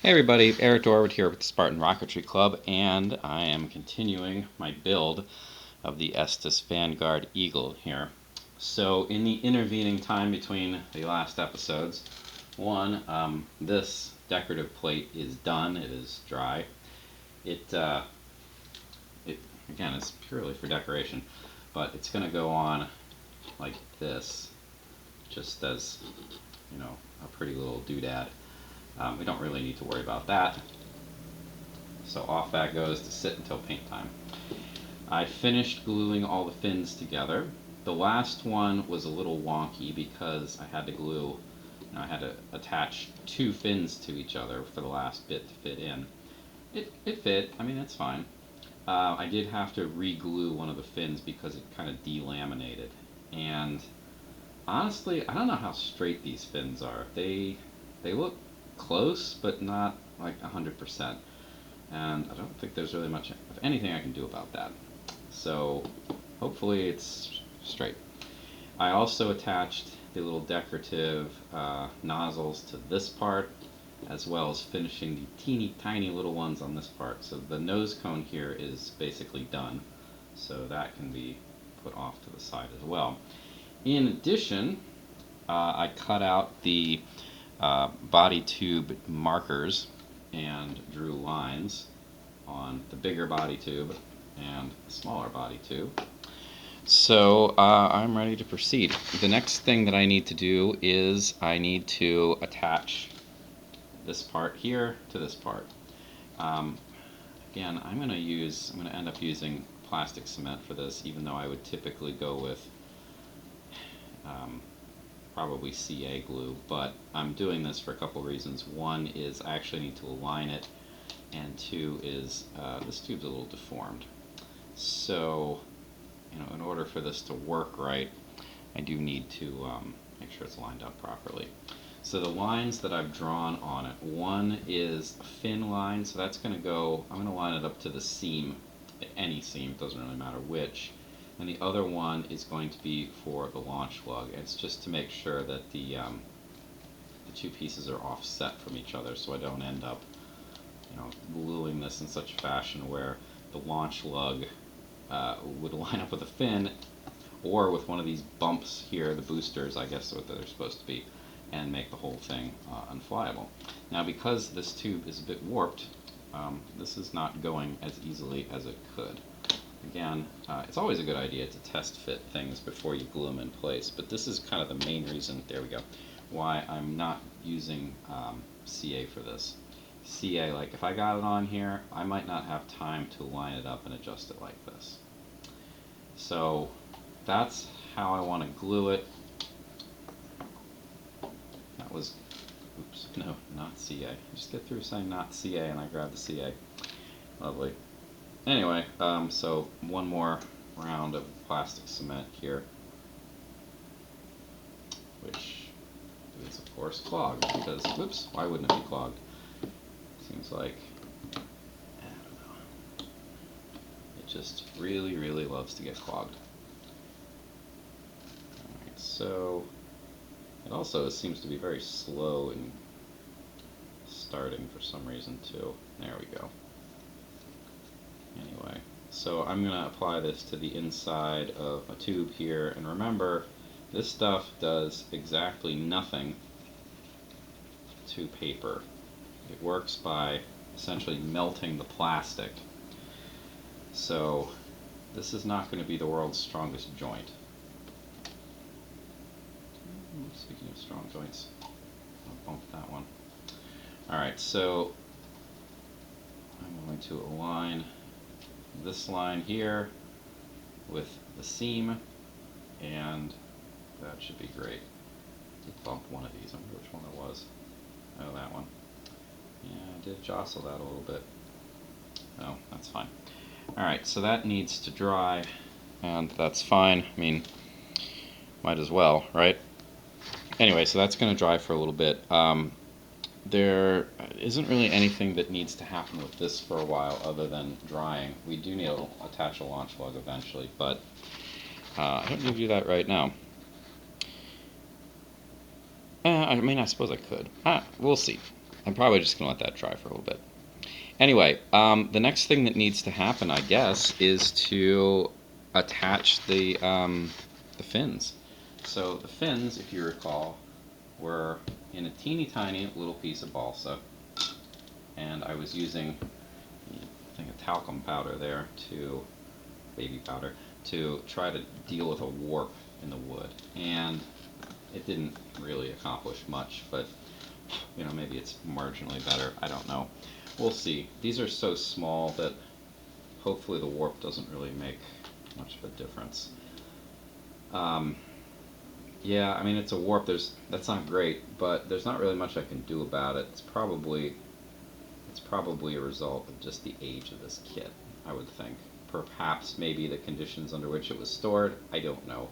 Hey everybody, Eric Dorward here with the Spartan Rocketry Club, and I am continuing my build of the Estes Vanguard Eagle here. So in the intervening time between the last episodes, this decorative plate is done, it is dry. It again, is purely for decoration, but it's going to go on like this, just as, a pretty little doodad. We don't really need to worry about that. So off that goes to sit until paint time. I finished gluing all the fins together. The last one was a little wonky because I had to glue, I had to attach two fins to each other for the last bit to fit in. It fit, I mean, it's fine. I did have to re-glue one of the fins because it kind of delaminated. And honestly, I don't know how straight these fins are. They look close, but not like 100%. And I don't think there's really much of anything I can do about that. So hopefully it's straight. I also attached the little decorative nozzles to this part, as well as finishing the teeny tiny little ones on this part. So the nose cone here is basically done, so that can be put off to the side as well. In addition, I cut out the body tube markers and drew lines on the bigger body tube and the smaller body tube. So I'm ready to proceed. The next thing that I need to do is I need to attach this part here to this part. Again, I'm going to end up using plastic cement for this, even though I would typically go with probably CA glue, but I'm doing this for a couple reasons. One is I actually need to align it, and two is this tube's a little deformed. So, in order for this to work right, I do need to make sure it's lined up properly. So the lines that I've drawn on it, one is a fin line, so that's going to go, I'm going to line it up to the seam, any seam, it doesn't really matter which. And the other one is going to be for the launch lug. It's just to make sure that the two pieces are offset from each other, so I don't end up, gluing this in such a fashion where the launch lug would line up with a fin, or with one of these bumps here, the boosters, I guess what they're supposed to be, and make the whole thing unflyable. Now, because this tube is a bit warped, this is not going as easily as it could. Again, it's always a good idea to test fit things before you glue them in place, but this is kind of the main reason, there we go, why I'm not using CA for this. CA, like if I got it on here, I might not have time to line it up and adjust it like this. So that's how I want to glue it. That was, oops, no, not CA. Just get through saying not CA and I grab the CA. Lovely. Anyway, so one more round of plastic cement here, which is of course clogged because, whoops, why wouldn't it be clogged? Seems like, I don't know, it just really, really loves to get clogged. Alright, so it also seems to be very slow in starting for some reason too. There we go. Anyway, so I'm going to apply this to the inside of a tube here, and remember, this stuff does exactly nothing to paper. It works by essentially melting the plastic. So this is not going to be the world's strongest joint. Speaking of strong joints, I'll bump that one. Alright, so I'm going to align this line here with the seam, and that should be great. Did bump one of these, I wonder which one it was. Oh, that one. Yeah, I did jostle that a little bit. Oh, that's fine. Alright, so that needs to dry, and that's fine. I mean, might as well, right? Anyway, so that's going to dry for a little bit. There isn't really anything that needs to happen with this for a while other than drying. We do need to attach a launch lug eventually, but I don't need to do that right now. I mean, I suppose I could. We'll see. I'm probably just going to let that dry for a little bit. Anyway, the next thing that needs to happen, I guess, is to attach the fins. So the fins, if you recall, were in a teeny tiny little piece of balsa, and I was using, I think, a talcum powder there, baby powder, to try to deal with a warp in the wood. And it didn't really accomplish much, but maybe it's marginally better. I don't know. We'll see. These are so small that hopefully the warp doesn't really make much of a difference. Yeah, I mean, it's a warp. That's not great, but there's not really much I can do about it. It's probably a result of just the age of this kit, I would think. Perhaps maybe the conditions under which it was stored. I don't know.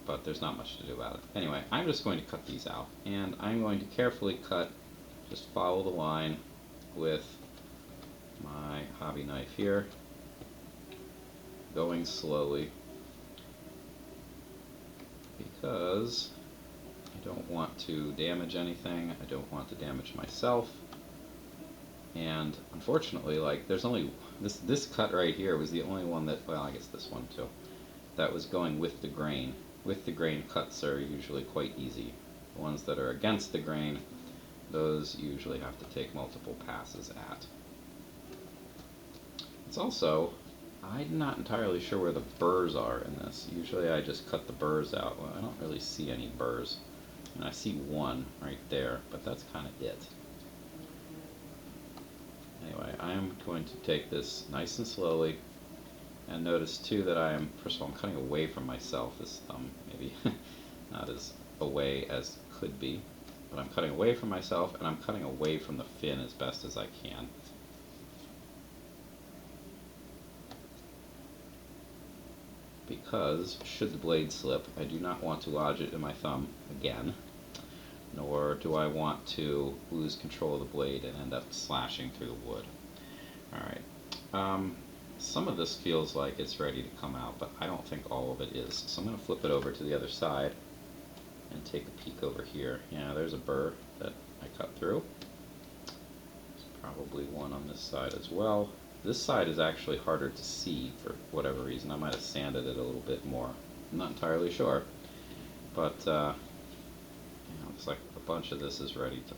But there's not much to do about it. Anyway, I'm just going to cut these out, and I'm going to carefully cut, just follow the line with my hobby knife here, going slowly, because I don't want to damage anything, I don't want to damage myself, and unfortunately, like, there's only, this cut right here was the only one that, well, I guess this one too, that was going with the grain. With the grain, cuts are usually quite easy. The ones that are against the grain, those usually have to take multiple passes at. It's also, I'm not entirely sure where the burrs are in this. Usually I just cut the burrs out. Well, I don't really see any burrs. And I see one right there, but that's kind of it. Anyway, I am going to take this nice and slowly. And notice too that first of all, I'm cutting away from myself. This thumb maybe not as away as could be, but I'm cutting away from myself, and I'm cutting away from the fin as best as I can. Because should the blade slip, I do not want to lodge it in my thumb again, nor do I want to lose control of the blade and end up slashing through the wood. Alright. Some of this feels like it's ready to come out, but I don't think all of it is. So I'm going to flip it over to the other side and take a peek over here. Yeah, there's a burr that I cut through. There's probably one on this side as well. This side is actually harder to see for whatever reason. I might have sanded it a little bit more. I'm not entirely sure. But looks like a bunch of this is ready to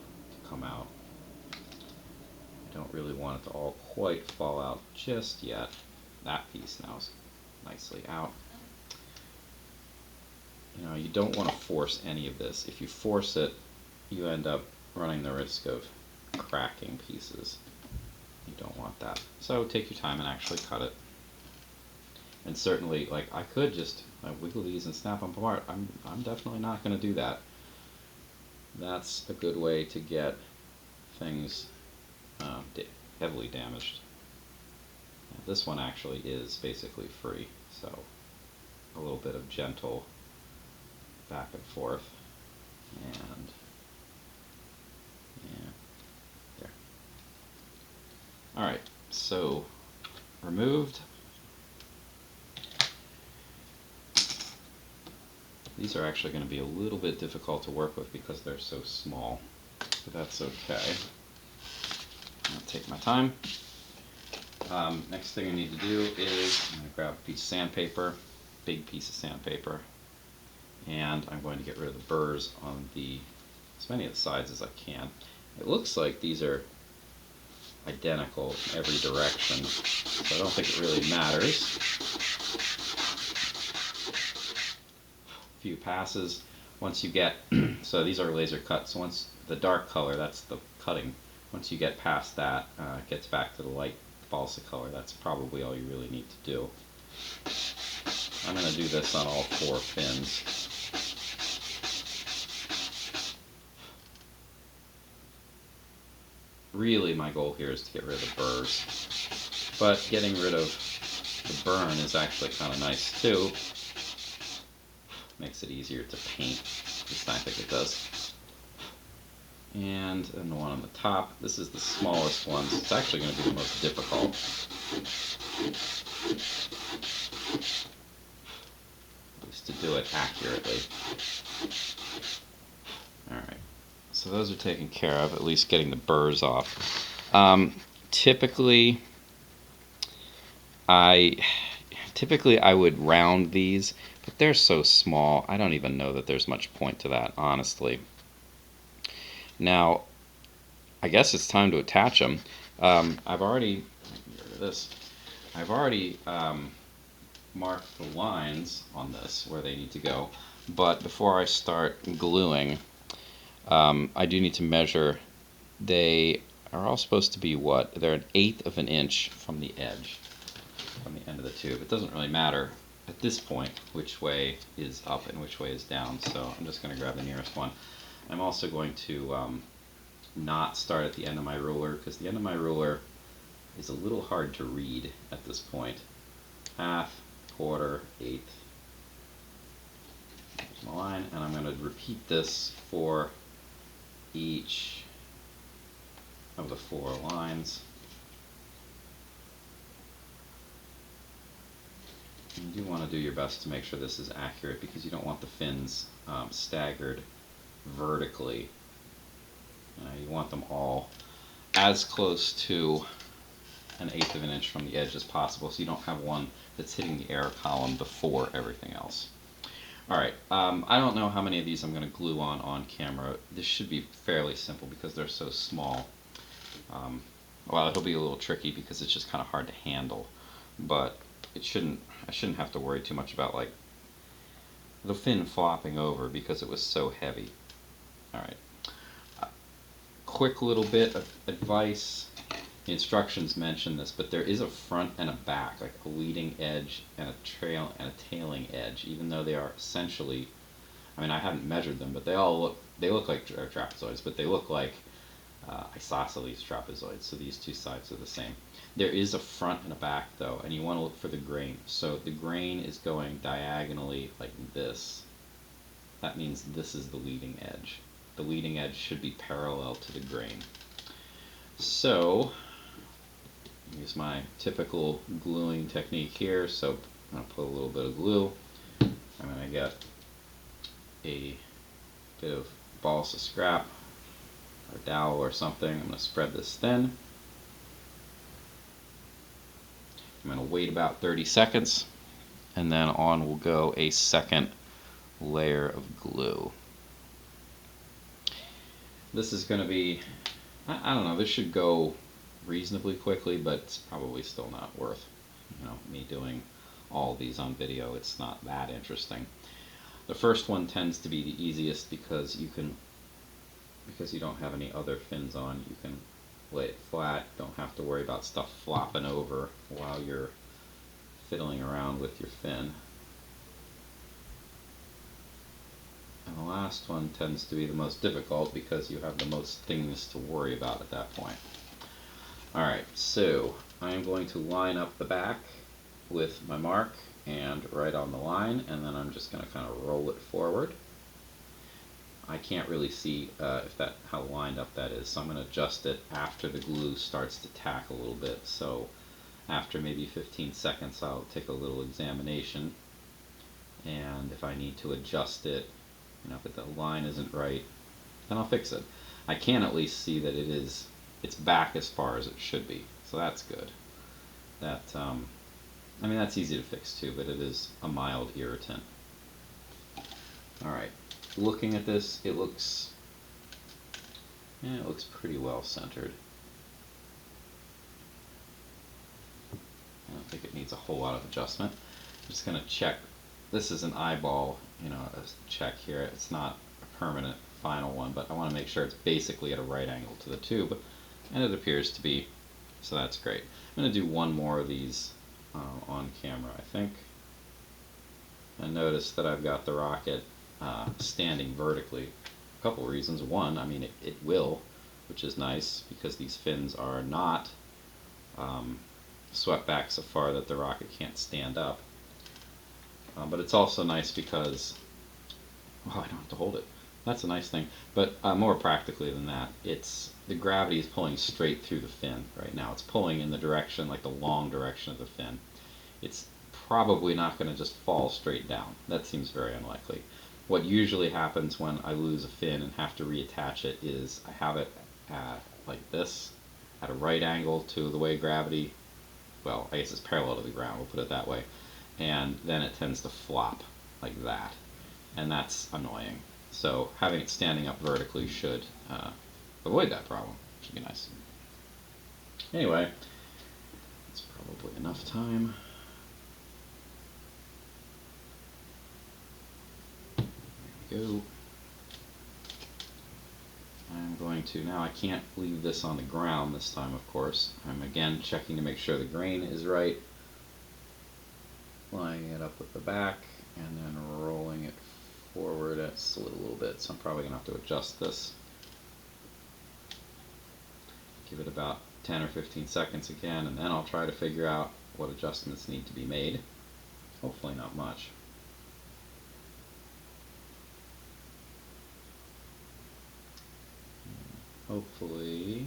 come out. Don't really want it to all quite fall out just yet. That piece now is nicely out. You don't want to force any of this. If you force it, you end up running the risk of cracking pieces. You don't want that. So take your time and actually cut it. And certainly, like, I could just wiggle these and snap them apart. I'm definitely not going to do that. That's a good way to get things heavily damaged. This one actually is basically free, so a little bit of gentle back and forth, and yeah, there. Alright, so removed. These are actually going to be a little bit difficult to work with because they're so small, but that's okay. I'll take my time. Next thing I need to do is I'm going to grab a piece of sandpaper, big piece of sandpaper, and I'm going to get rid of the burrs on as many of the sides as I can. It looks like these are identical in every direction, so I don't think it really matters. A few passes. Once you get, so these are laser cut, so once the dark color, that's the cutting. Once you get past that, it gets back to the light balsa color. That's probably all you really need to do. I'm going to do this on all 4 fins. Really, my goal here is to get rid of the burrs, but getting rid of the burn is actually kind of nice too. Makes it easier to paint. At least I think it does. And then the one on the top, this is the smallest one, so it's actually going to be the most difficult. At least to do it accurately. Alright, so those are taken care of, at least getting the burrs off. Typically I would round these, but they're so small, I don't even know that there's much point to that, honestly. Now, I guess it's time to attach them. I've already, get rid of this. I've already marked the lines on this where they need to go, but before I start gluing, I do need to measure. They are all supposed to be what? They're 1/8 of an inch from the edge, from the end of the tube. It doesn't really matter at this point which way is up and which way is down, so I'm just going to grab the nearest one. I'm also going to not start at the end of my ruler, because the end of my ruler is a little hard to read at this point. 1/2, 1/4, 1/8. There's my line, and I'm going to repeat this for each of the 4 lines. You do want to do your best to make sure this is accurate, because you don't want the fins staggered vertically. You want them all as close to 1/8 of an inch from the edge as possible, so you don't have one that's hitting the air column before everything else. Alright, I don't know how many of these I'm going to glue on camera. This should be fairly simple because they're so small. Well, it'll be a little tricky because it's just kind of hard to handle, but I shouldn't have to worry too much about like the fin flopping over because it was so heavy. Alright. Quick little bit of advice. The instructions mention this, but there is a front and a back, like a leading edge and a tailing edge, even though they are essentially, I mean, I haven't measured them, but they look like trapezoids, but they look like isosceles trapezoids, so these two sides are the same. There is a front and a back though, and you want to look for the grain. So the grain is going diagonally like this. That means this is the leading edge. The leading edge should be parallel to the grain. So, use my typical gluing technique here. So I'm going to put a little bit of glue. I'm going to get a bit of balsa scrap or dowel or something. I'm going to spread this thin. I'm going to wait about 30 seconds, and then on will go a second layer of glue. This is going to be, I don't know, this should go reasonably quickly, but it's probably still not worth, me doing all these on video. It's not that interesting. The first one tends to be the easiest because you don't have any other fins on. You can lay it flat, don't have to worry about stuff flopping over while you're fiddling around with your fin. And the last one tends to be the most difficult because you have the most things to worry about at that point. Alright, so I'm going to line up the back with my mark and right on the line, and then I'm just going to kind of roll it forward. I can't really see how lined up that is, so I'm going to adjust it after the glue starts to tack a little bit. So after maybe 15 seconds I'll take a little examination, and if I need to adjust it, if the line isn't right, then I'll fix it. I can at least see that it's back as far as it should be, so that's good. That I mean, that's easy to fix too, but it is a mild irritant. Alright, looking at this, it looks pretty well centered. I don't think it needs a whole lot of adjustment. I'm just going to check. This is an eyeball, a check here. It's not a permanent final one, but I want to make sure it's basically at a right angle to the tube, and it appears to be, so that's great. I'm going to do one more of these on camera, I think. And notice that I've got the rocket standing vertically. A couple reasons. One, I mean, it will, which is nice because these fins are not swept back so far that the rocket can't stand up. But it's also nice because, well, I don't have to hold it. That's a nice thing. But more practically than that, the gravity is pulling straight through the fin right now. It's pulling in the direction, like the long direction of the fin. It's probably not going to just fall straight down. That seems very unlikely. What usually happens when I lose a fin and have to reattach it is I have it at, like this, at a right angle to the way gravity, well, I guess it's parallel to the ground, we'll put it that way, and then it tends to flop like that, and that's annoying. So having it standing up vertically should avoid that problem, which would be nice. Anyway, that's probably enough time. There we go. I'm going to, now I can't leave this on the ground this time, of course. I'm again checking to make sure the grain is right. Lining it up with the back and then rolling it forward. It's slid a little bit, so I'm probably going to have to adjust this. Give it about 10 or 15 seconds again, and then I'll try to figure out what adjustments need to be made. Hopefully not much. Hopefully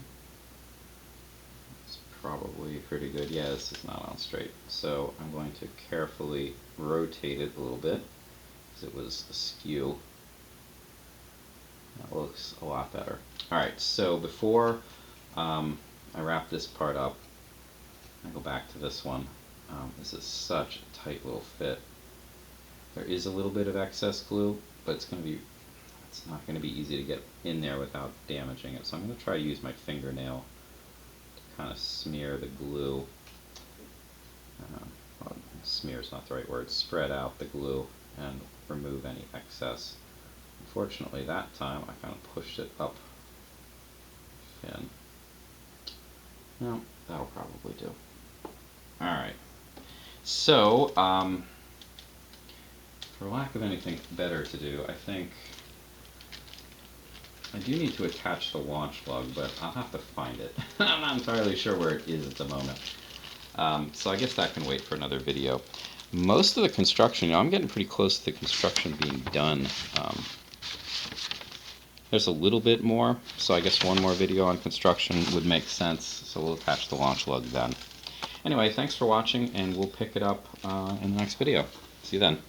it's probably pretty good. Yeah, this is not on straight. So I'm going to carefully rotate it a little bit because it was askew. That looks a lot better. Alright, so before I wrap this part up, I go back to this one. This is such a tight little fit. There is a little bit of excess glue, but it's not going to be easy to get in there without damaging it. So I'm going to try to use my fingernail to kind of smear the glue. Well, smear is not the right word. Spread out the glue and remove any excess. Unfortunately, that time I kind of pushed it up fin. No, that'll probably do. Alright. So, for lack of anything better to do, I think I do need to attach the launch lug, but I'll have to find it. I'm not entirely sure where it is at the moment. So I guess that can wait for another video. Most of the construction, I'm getting pretty close to the construction being done. There's a little bit more, so I guess one more video on construction would make sense, so we'll attach the launch lug then. Anyway, thanks for watching, and we'll pick it up in the next video. See you then.